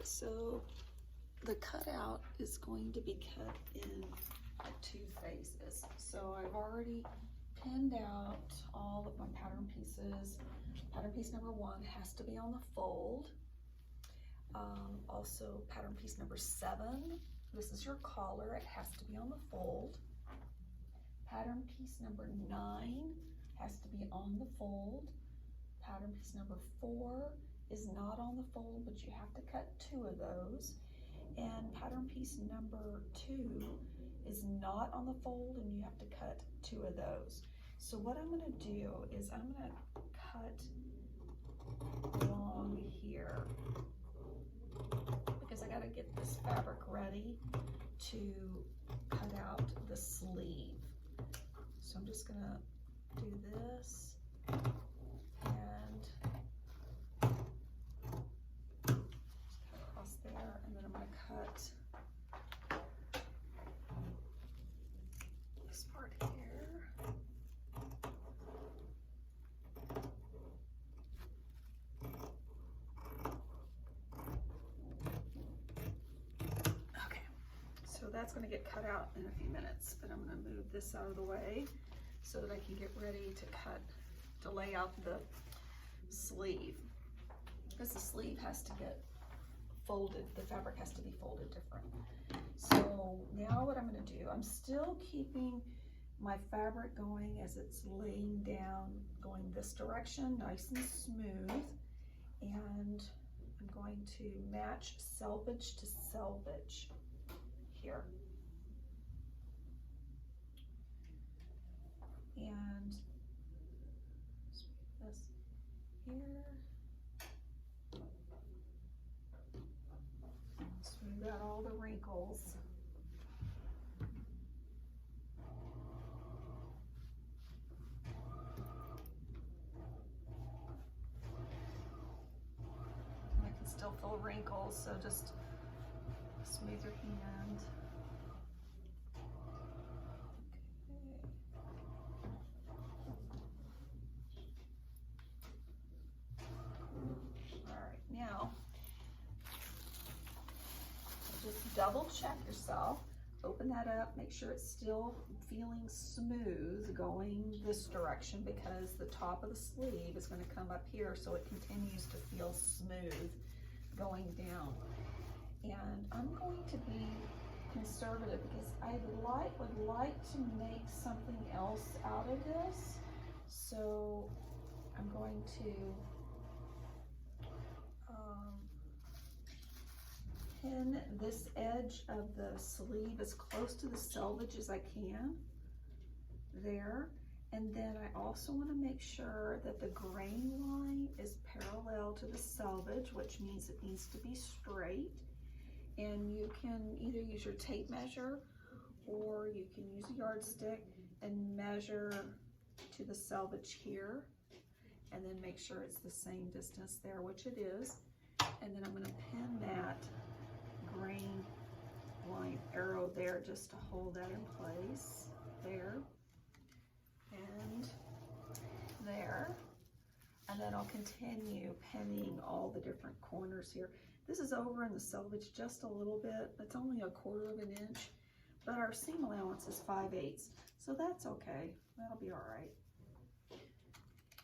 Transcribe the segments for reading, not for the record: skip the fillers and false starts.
So the cutout is going to be cut in 2 phases. So I've already pinned out all of my pattern pieces. Pattern piece number 1 has to be on the fold. Also pattern piece number 7, this is your collar, it has to be on the fold. Pattern piece number 9 has to be on the fold. Pattern piece number 4 is not on the fold, but you have to cut 2 of those. And pattern piece number 2 is not on the fold, and you have to cut 2 of those. So what I'm going to do is I'm going to cut along here because I got to get this fabric ready to cut out the sleeve. So I'm just going to do this and cut across there, and then I'm going to cut this part here. Okay, so that's going to get cut out in a few minutes, but I'm going to move this out of the way so that I can get ready to lay out the sleeve, because the sleeve has to get folded, the fabric has to be folded different. So now what I'm going to do, I'm still keeping my fabric going as it's laying down, going this direction, nice and smooth, and I'm going to match selvage to selvage here. And smooth this here. Smooth out all the wrinkles. I can still feel wrinkles, so just smooth your hand. Just double check yourself, open that up, make sure it's still feeling smooth going this direction, because the top of the sleeve is going to come up here so it continues to feel smooth going down. And I'm going to be conservative because I would like to make something else out of this. So I'm going to pin this edge of the sleeve as close to the selvage as I can there. And then I also want to make sure that the grain line is parallel to the selvage, which means it needs to be straight. And you can either use your tape measure or you can use a yardstick and measure to the selvage here, and then make sure it's the same distance there, which it is. And then I'm going to pin that grain line arrow there just to hold that in place there and there. And then I'll continue pinning all the different corners here. This is over in the selvage just a little bit. It's only 1/4 of an inch, but our seam allowance is 5/8, so that's okay. That'll be all right.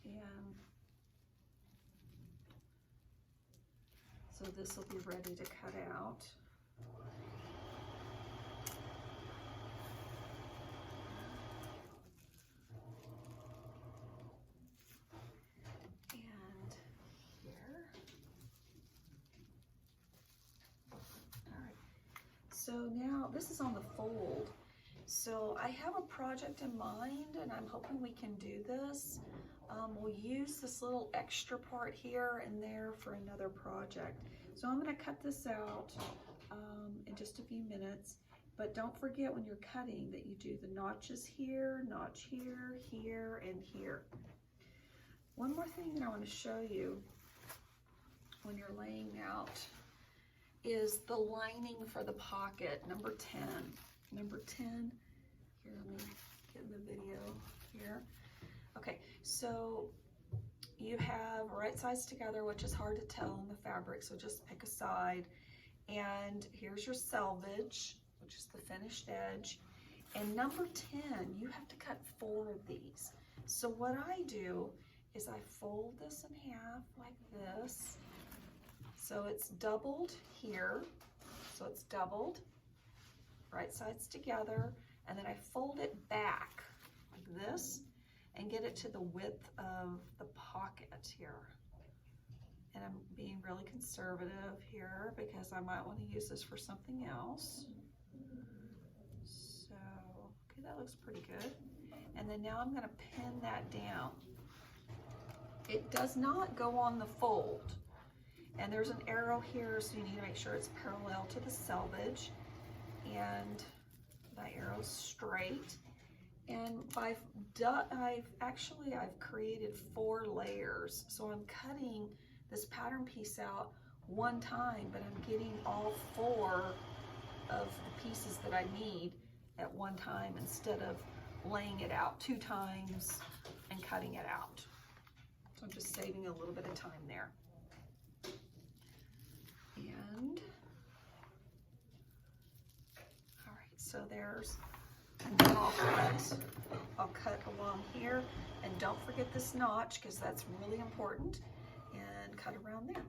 And so this will be ready to cut out. So now this is on the fold. So I have a project in mind and I'm hoping we can do this. We'll use this little extra part here and there for another project. So I'm going to cut this out in just a few minutes. But don't forget when you're cutting that you do the notches here, notch here, here, and here. One more thing that I want to show you when you're laying out is the lining for the pocket, number 10. Number 10, here, let me get in the video here. Okay, so you have right sides together, which is hard to tell on the fabric, so just pick a side. And here's your selvage, which is the finished edge. And number 10, you have to cut 4 of these. So what I do is I fold this in half like this. So it's doubled here. So it's doubled, right sides together. And then I fold it back like this and get it to the width of the pocket here. And I'm being really conservative here because I might want to use this for something else. So, okay, that looks pretty good. And then now I'm going to pin that down. It does not go on the fold. And there's an arrow here, so you need to make sure it's parallel to the selvage. And that arrow's straight. And I've created 4 layers. So I'm cutting this pattern piece out one time, but I'm getting all 4 of the pieces that I need at one time instead of laying it out 2 times and cutting it out. So I'm just saving a little bit of time there. And, all right, so there's, and then I'll cut along here, and don't forget this notch because that's really important, and cut around there.